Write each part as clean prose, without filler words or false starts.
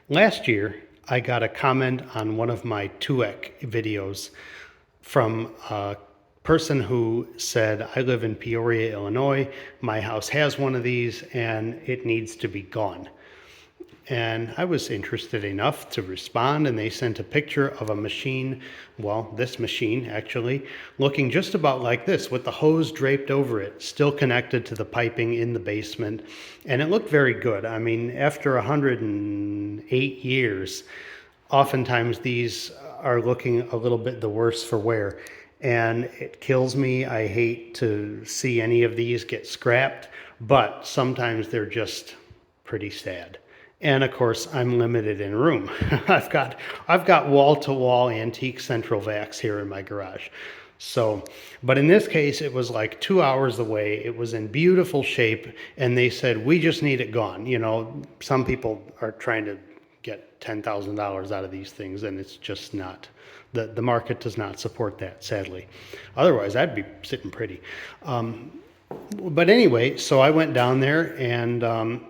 Last year, I got a comment on one of my TUEC videos from a person who said, I live in Peoria, Illinois. My house has one of these and it needs to be gone. And I was interested enough to respond, and they sent a picture of a machine, well, this machine actually, looking just about like this with the hose draped over it, still connected to the piping in the basement. And it looked very good. I mean, after 108 years, oftentimes these are looking a little bit the worse for wear. And it kills me. I hate to see any of these get scrapped, but sometimes they're just pretty sad. And of course, I'm limited in room. I've got wall-to-wall antique central vacs here in my garage. So, but in this case, it was like 2 hours away. It was in beautiful shape, and they said, we just need it gone. You know, some people are trying to get $10,000 out of these things, and it's just not, the market does not support that, sadly. Otherwise, I'd be sitting pretty. But anyway, so I went down there, and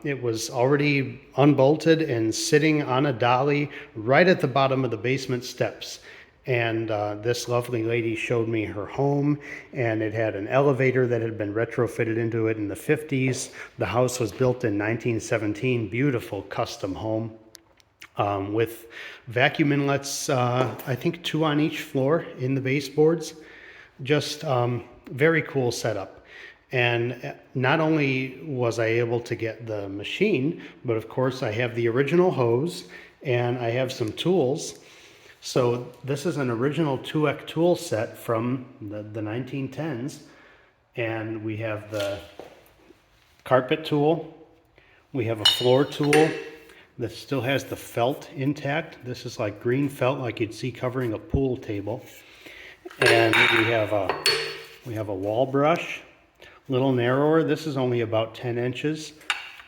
it was already unbolted and sitting on a dolly right at the bottom of the basement steps. And this lovely lady showed me her home, and it had an elevator that had been retrofitted into it in the 50s. The house was built in 1917, beautiful custom home with vacuum inlets, I think 2 on each floor in the baseboards. Just very cool setup. And not only was I able to get the machine, but of course I have the original hose and I have some tools. So this is an original TUEC tool set from the 1910s. And we have the carpet tool. We have a floor tool that still has the felt intact. This is like green felt like you'd see covering a pool table. And we have a wall brush. Little narrower. This is only about 10 inches.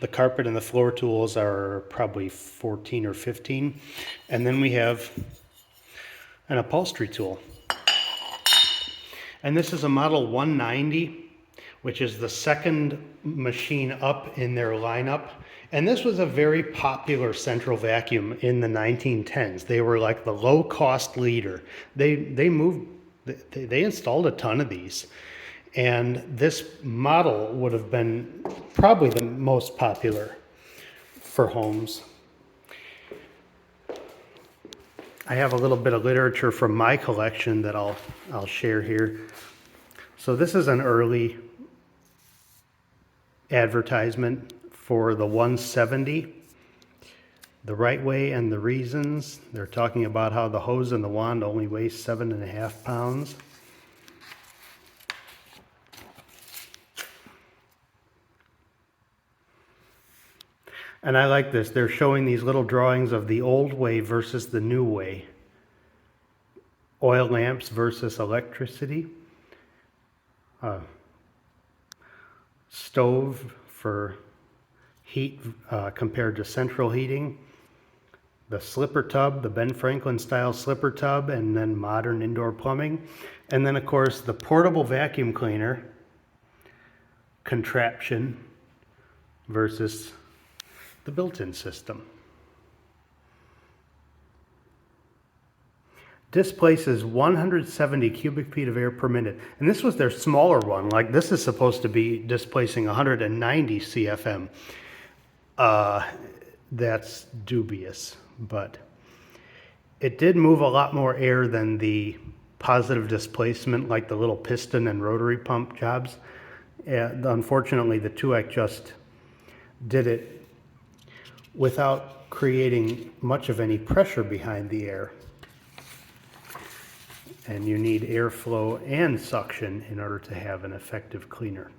The carpet and the floor tools are probably 14 or 15. And then we have an upholstery tool. And this is a model 190, which is the second machine up in their lineup. And this was a very popular central vacuum in the 1910s. They were like the low-cost leader. They installed a ton of these. And this model would have been probably the most popular for homes. I have a little bit of literature from my collection that I'll share here. So this is an early advertisement for the 170, the right way and the reasons. They're talking about how the hose and the wand only weigh 7.5 pounds. And I like this. They're showing these little drawings of the old way versus the new way. Oil lamps versus electricity. Stove for heat compared to central heating. The slipper tub, the Ben Franklin style slipper tub, and then modern indoor plumbing. And then of course the portable vacuum cleaner contraption versus the built-in system. Displaces 170 cubic feet of air per minute. And this was their smaller one. Like this is supposed to be displacing 190 CFM. That's dubious, but it did move a lot more air than the positive displacement, like the little piston and rotary pump jobs. Unfortunately, the TUEC just did it without creating much of any pressure behind the air. And you need airflow and suction in order to have an effective cleaner.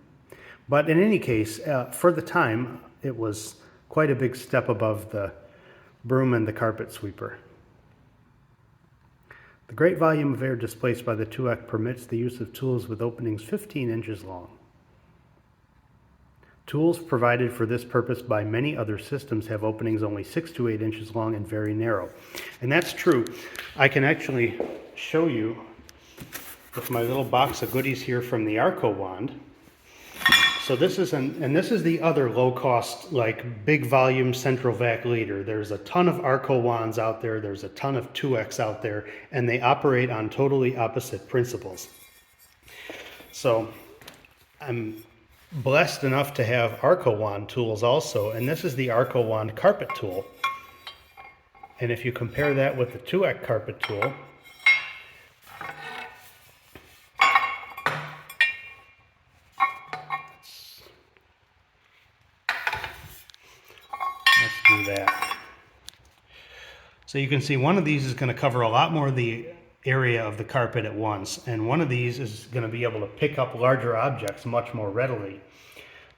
But in any case, for the time, it was quite a big step above the broom and the carpet sweeper. The great volume of air displaced by the TUEC permits the use of tools with openings 15 inches long. Tools provided for this purpose by many other systems have openings only 6 to 8 inches long and very narrow. And that's true. I can actually show you with my little box of goodies here from the Arco wand. So this is and this is the other low cost, like big volume central vac leader. There's a ton of Arco wands out there. There's a ton of TUECs out there, and they operate on totally opposite principles. So I'm blessed enough to have Arco wand tools also, and this is the Arco wand carpet tool. And if you compare that with the TUEC carpet tool, let's do that. So you can see one of these is going to cover a lot more of the area of the carpet at once, and one of these is going to be able to pick up larger objects much more readily.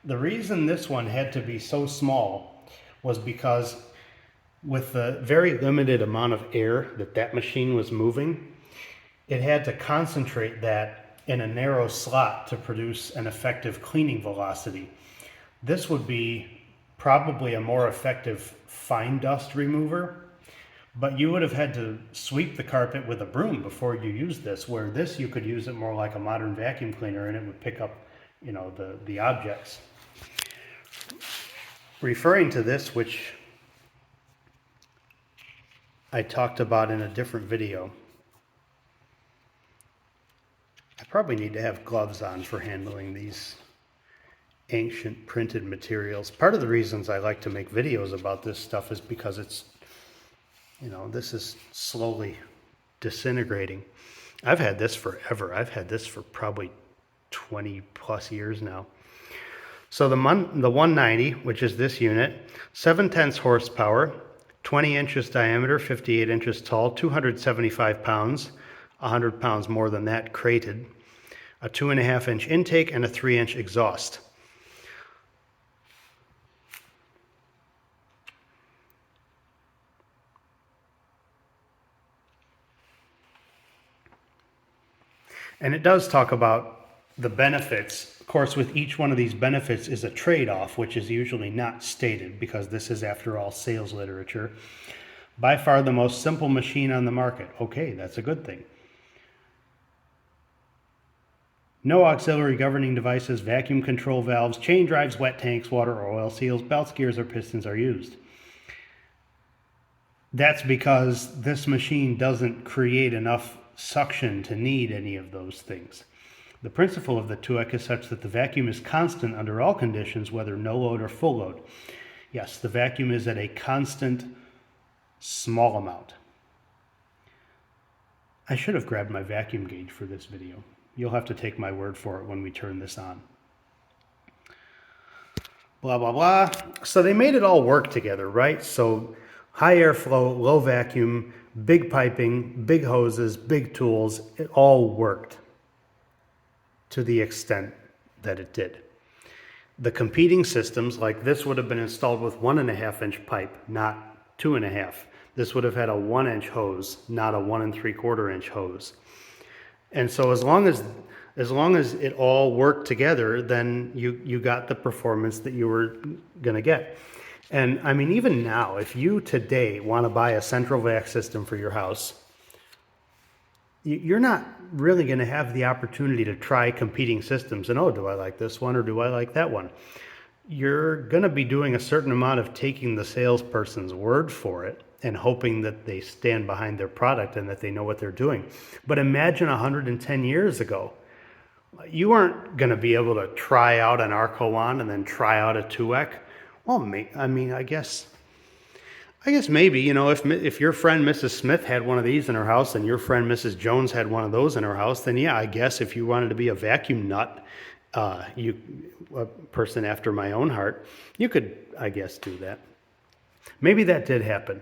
The reason this one had to be so small was because with the very limited amount of air that machine was moving, it had to concentrate that in a narrow slot to produce an effective cleaning velocity. This would be probably a more effective fine dust remover, but you would have had to sweep the carpet with a broom before you used this, where this you could use it more like a modern vacuum cleaner and it would pick up, you know, the objects. Referring to this, which I talked about in a different video, I probably need to have gloves on for handling these ancient printed materials. Part of the reasons I like to make videos about this stuff is because it's, you know, this is slowly disintegrating. I've had this forever. I've had this for probably 20 plus years now. So the 190, which is this unit, 7/10 horsepower, 20 inches diameter, 58 inches tall, 275 pounds, 100 pounds more than that crated, a 2.5 inch intake and a 3-inch exhaust. And it does talk about the benefits. Of course, with each one of these benefits is a trade-off, which is usually not stated because this is, after all, sales literature. By far the most simple machine on the market. Okay, that's a good thing. No auxiliary governing devices, vacuum control valves, chain drives, wet tanks, water or oil seals, belts, gears, or pistons are used. That's because this machine doesn't create enough suction to need any of those things. The principle of the TUEC is such that the vacuum is constant under all conditions, whether no load or full load. Yes, the vacuum is at a constant small amount. I should have grabbed my vacuum gauge for this video. You'll have to take my word for it when we turn this on. Blah, blah, blah. So they made it all work together, right? So high airflow, low vacuum, big piping, big hoses, big tools, it all worked to the extent that it did. The competing systems, like this, would have been installed with 1.5 inch pipe, not 2.5. This would have had a 1 inch hose, not a 1 3/4 inch hose. And so as long as it all worked together, then you got the performance that you were going to get. And I mean, even now, if you today want to buy a central vac system for your house, you're not really going to have the opportunity to try competing systems and, oh, do I like this one or do I like that one? You're going to be doing a certain amount of taking the salesperson's word for it and hoping that they stand behind their product and that they know what they're doing. But imagine 110 years ago, you weren't going to be able to try out an Arco wand and then try out a TUEC. Well, I mean, I guess maybe, you know, if your friend Mrs. Smith had one of these in her house and your friend Mrs. Jones had one of those in her house, then yeah, I guess if you wanted to be a vacuum nut, a person after my own heart, you could, I guess, do that. Maybe that did happen.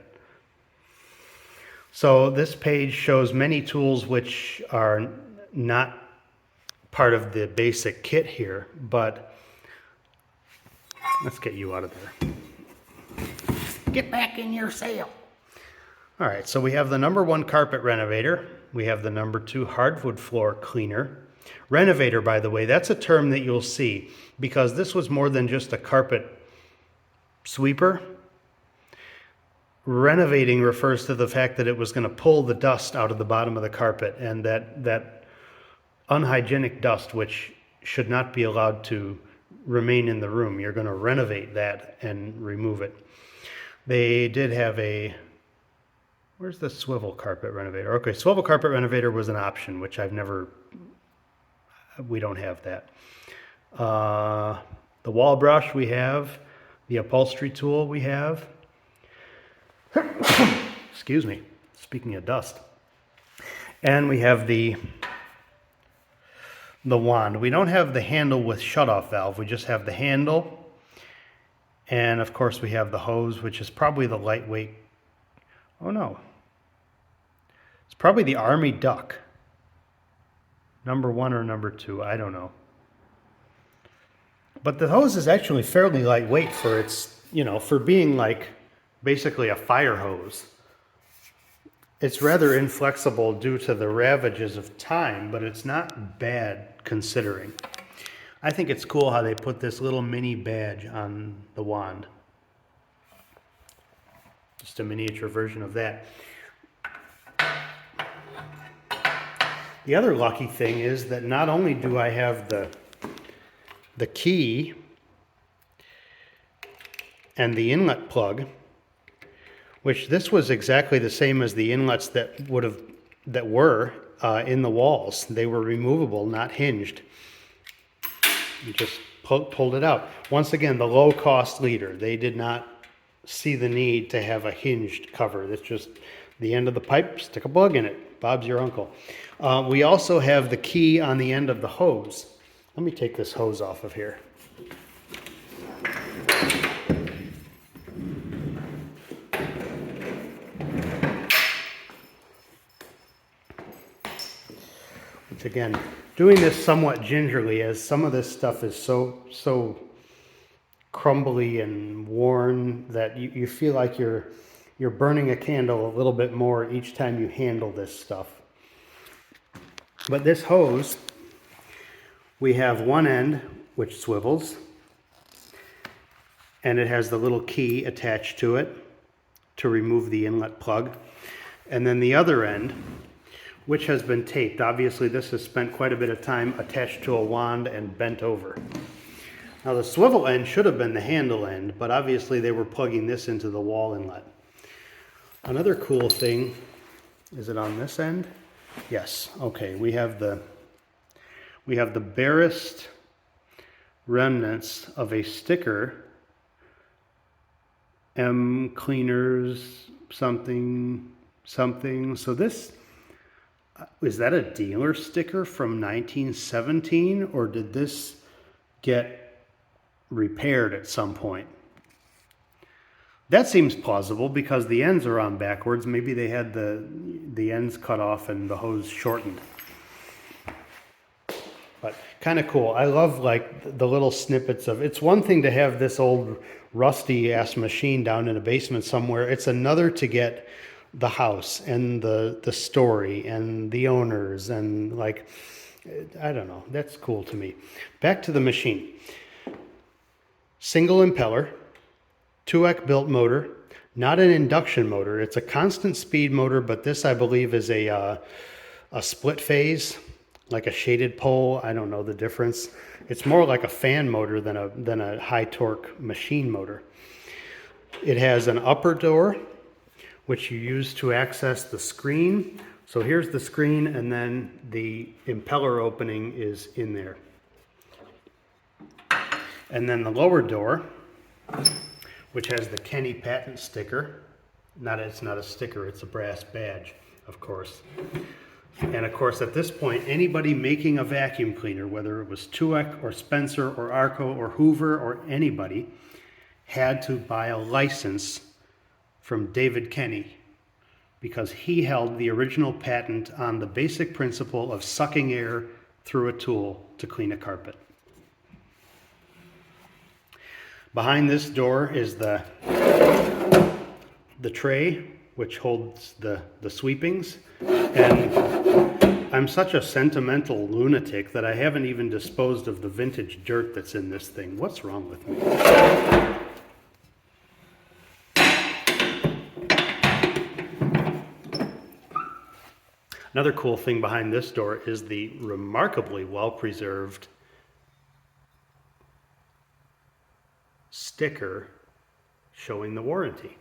So this page shows many tools which are not part of the basic kit here, but let's get you out of there. Get back in your sale. All right, so we have the #1 carpet renovator. We have the #2 hardwood floor cleaner. Renovator, by the way, that's a term that you'll see because this was more than just a carpet sweeper. Renovating refers to the fact that it was going to pull the dust out of the bottom of the carpet, and that unhygienic dust, which should not be allowed to remain in the room. You're going to renovate that and remove it. They did have a, where's the swivel carpet renovator? Okay, swivel carpet renovator was an option, which we don't have that. The wall brush we have, the upholstery tool we have. Excuse me, speaking of dust. And we have the wand. We don't have the handle with shutoff valve. We just have the handle. And of course we have the hose, which is probably the lightweight. Oh no. It's probably the Army Duck. Number 1 or number 2, I don't know. But the hose is actually fairly lightweight for its, for being like basically a fire hose. It's rather inflexible due to the ravages of time, but it's not bad considering. I think it's cool how they put this little mini badge on the wand. Just a miniature version of that. The other lucky thing is that not only do I have the key and the inlet plug, which this was exactly the same as the inlets that were in the walls. They were removable, not hinged. You just pulled it out. Once again, the low-cost leader. They did not see the need to have a hinged cover. That's just the end of the pipe, stick a plug in it. Bob's your uncle. We also have the key on the end of the hose. Let me take this hose off of here. Which again, doing this somewhat gingerly, as some of this stuff is so crumbly and worn that you feel like you're burning a candle a little bit more each time you handle this stuff. But this hose, we have one end which swivels, and it has the little key attached to it to remove the inlet plug. And then the other end, which has been taped. Obviously this has spent quite a bit of time attached to a wand and bent over. Now the swivel end should have been the handle end, but obviously they were plugging this into the wall inlet. Another cool thing, is it on this end? Yes, okay, we have the barest remnants of a sticker, M Cleaners something. So this, is that a dealer sticker from 1917, or did this get repaired at some point? That seems plausible because the ends are on backwards. Maybe they had the ends cut off and the hose shortened. But kind of cool. I love like the little snippets of, it's one thing to have this old rusty ass machine down in a basement somewhere. It's another to get the house and the story and the owners and like, I don't know. That's cool to me. Back to the machine. Single impeller. TUEC built motor, not an induction motor. It's a constant speed motor, but this I believe is a split phase, like a shaded pole. I don't know the difference. It's more like a fan motor than a high torque machine motor. It has an upper door, which you use to access the screen. So here's the screen, and then the impeller opening is in there. And then the lower door, which has the Kenny patent sticker. It's not a sticker, it's a brass badge, of course. And of course, at this point, anybody making a vacuum cleaner, whether it was TUEC or Spencer or Arco or Hoover or anybody, had to buy a license from David Kenny because he held the original patent on the basic principle of sucking air through a tool to clean a carpet. Behind this door is the tray, which holds the sweepings. And I'm such a sentimental lunatic that I haven't even disposed of the vintage dirt that's in this thing. What's wrong with me? Another cool thing behind this door is the remarkably well-preserved sticker showing the warranty.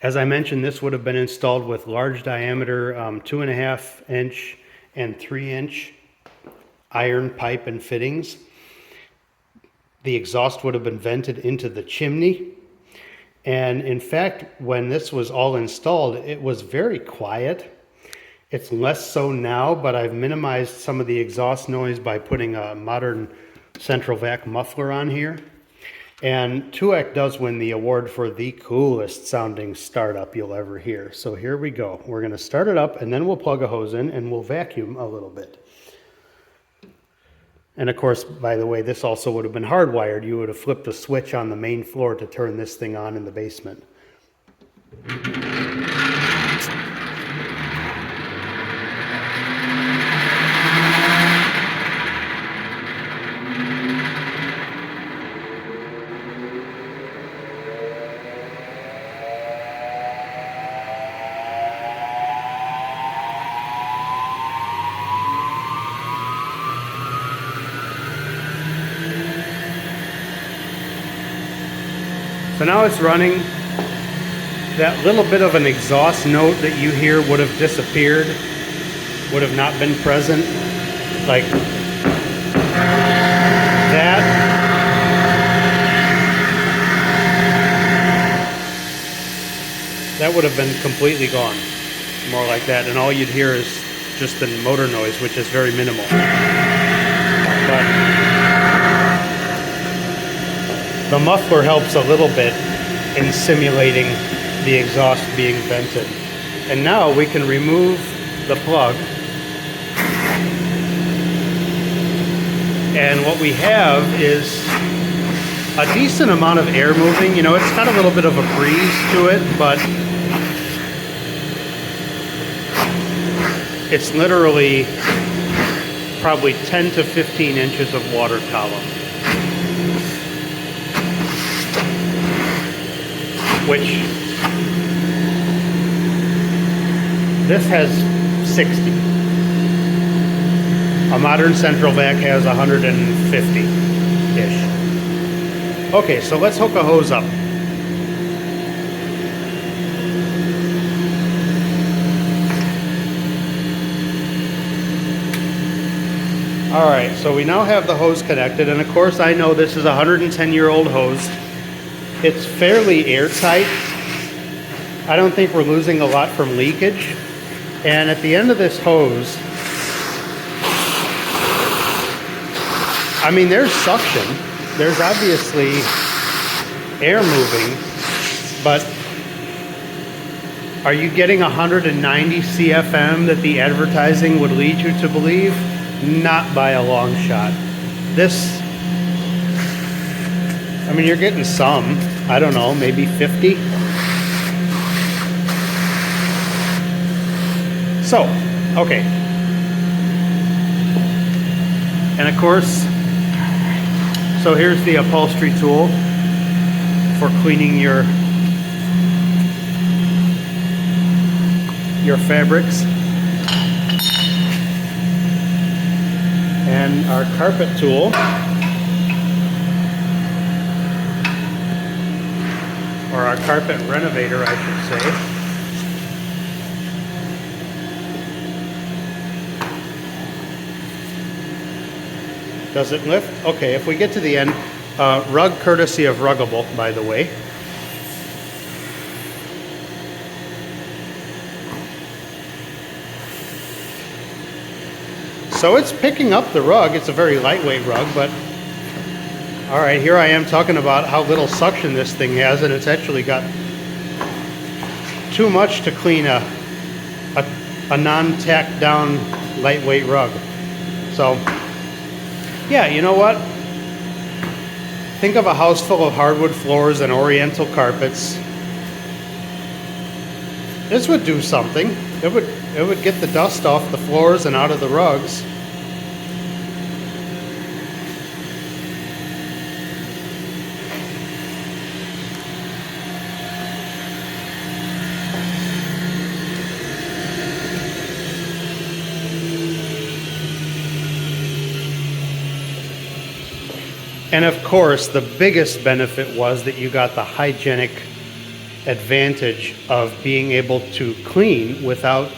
As I mentioned, this would have been installed with large diameter 2.5 inch and 3 inch iron pipe and fittings. The exhaust would have been vented into the chimney. And in fact, when this was all installed, it was very quiet. It's less so now, but I've minimized some of the exhaust noise by putting a modern central vac muffler on here. And TUEC does win the award for the coolest sounding startup you'll ever hear. So here we go. We're going to start it up, and then we'll plug a hose in and we'll vacuum a little bit. And of course, by the way, this also would have been hardwired. You would have flipped the switch on the main floor to turn this thing on in the basement. So now it's running. That little bit of an exhaust note that you hear would have disappeared, would have not been present. Like that. That would have been completely gone. More like that. And all you'd hear is just the motor noise, which is very minimal. But the muffler helps a little bit in simulating the exhaust being vented. And now we can remove the plug. And what we have is a decent amount of air moving. You know, it's got a little bit of a breeze to it, but it's literally probably 10 to 15 inches of water column. Which this has 60. A modern central vac has 150-ish. Okay, so let's hook a hose up. All right, so we now have the hose connected, and of course I know this is a 110-year-old hose. It's fairly airtight. I don't think we're losing a lot from leakage. And at the end of this hose, I mean, there's suction. There's obviously air moving, but are you getting 190 CFM that the advertising would lead you to believe? Not by a long shot. This, I mean, you're getting some, I don't know, maybe 50. So, okay. And of course, so here's the upholstery tool for cleaning your fabrics. And our carpet tool, or our carpet renovator, I should say. Does it lift? Okay, if we get to the end, rug courtesy of Ruggable, by the way. So it's picking up the rug. It's a very lightweight rug, but all right, here I am talking about how little suction this thing has, and it's actually got too much to clean a non-tacked down lightweight rug. So yeah, you know what? Think of a house full of hardwood floors and oriental carpets. This would do something. It would get the dust off the floors and out of the rugs. And of course, the biggest benefit was that you got the hygienic advantage of being able to clean without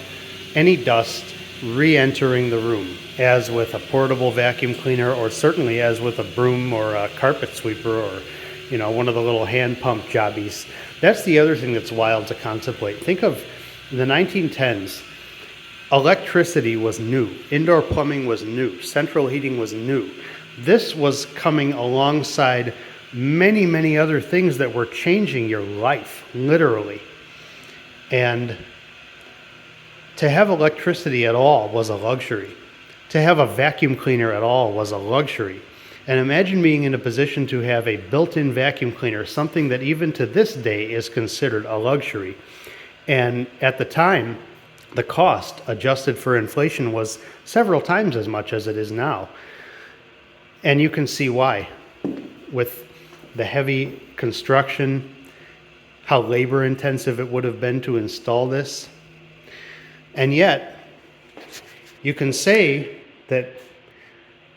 any dust re-entering the room, as with a portable vacuum cleaner, or certainly as with a broom or a carpet sweeper, or one of the little hand pump jobbies. That's the other thing that's wild to contemplate. Think of the 1910s. Electricity was new, indoor plumbing was new, central heating was new. This was coming alongside many, many other things that were changing your life, literally. And to have electricity at all was a luxury. To have a vacuum cleaner at all was a luxury. And imagine being in a position to have a built-in vacuum cleaner, something that even to this day is considered a luxury. And at the time, the cost, adjusted for inflation, was several times as much as it is now. And you can see why. With the heavy construction, how labor intensive it would have been to install this. And yet, you can say that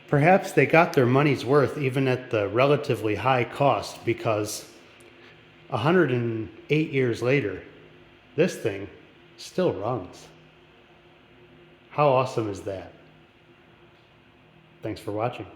perhaps they got their money's worth even at the relatively high cost, because 108 years later, this thing still runs. How awesome is that? Thanks for watching.